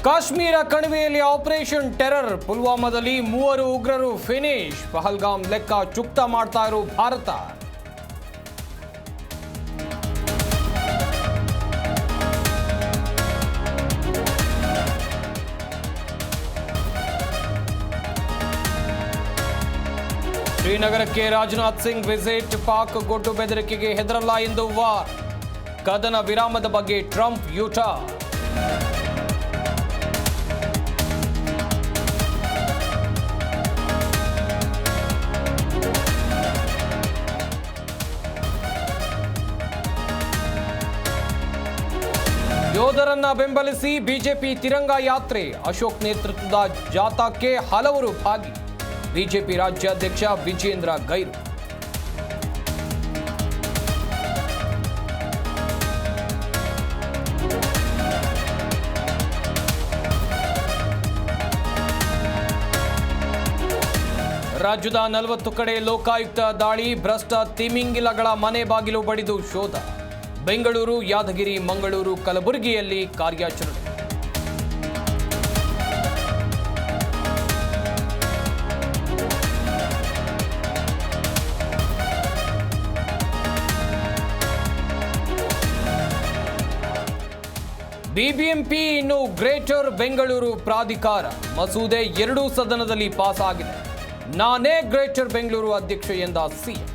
ಕಾಶ್ಮೀರ ಕಣಿವೆಯಲ್ಲಿ operation terror, ಪುಲ್ವಾಮಾದಲ್ಲಿ 3 ಉಗ್ರರು ಫಿನಿಶ್. ಪಹಲ್ಗಾಮ್ ಲೆಕ್ಕ ಚುಕ್ತ ಮಾಡ್ತಾ ಇರೋ ಭಾರತ. ಶ್ರೀನಗರಕ್ಕೆ ರಾಜನಾಥ್ ಸಿಂಗ್ ವಿಸಿಟ್. ಪಾಕ್ ಗೊಡ್ಡು ಬೆದರಿಕೆಗೆ ಹೆದರಲ್ಲ ಎಂದು ವಾರ್. ಕದನ ವಿರಾಮದ ಬಗ್ಗೆ ಟ್ರಂಪ್ ಯೂಟರ್ನ್. ಯೋಧರನ್ನ ಬೆಂಬಲಿಸಿ ಬಿಜೆಪಿ ತಿರಂಗ ಯಾತ್ರೆ. ಅಶೋಕ್ ನೇತೃತ್ವದ ಜಾಥಾಕ್ಕೆ ಹಲವರು ಭಾಗಿ. ಬಿಜೆಪಿ ರಾಜ್ಯಾಧ್ಯಕ್ಷ ವಿಜೇಂದ್ರ ಗೈರು. ರಾಜ್ಯದ 40 ಕಡೆ ಲೋಕಾಯುಕ್ತ ದಾಳಿ. ಭ್ರಷ್ಟ ತಿಮಿಂಗಿಲಗಳ ಮನೆ ಬಾಗಿಲು ಬಡಿದು ಶೋಧ. ಬೆಂಗಳೂರು, ಯಾದಗಿರಿ, ಮಂಗಳೂರು, ಕಲಬುರಗಿಯಲ್ಲಿ ಕಾರ್ಯಾಚರಣೆ. ಬಿಬಿಎಂಪಿ ಇನ್ನು ಗ್ರೇಟರ್ ಬೆಂಗಳೂರು ಪ್ರಾಧಿಕಾರ. ಮಸೂದೆ 2 ಸದನದಲ್ಲಿ ಪಾಸ್ ಆಗಿದೆ. ನಾನೇ ಗ್ರೇಟರ್ ಬೆಂಗಳೂರು ಅಧ್ಯಕ್ಷ ಎಂದ ಸಿಎಂ.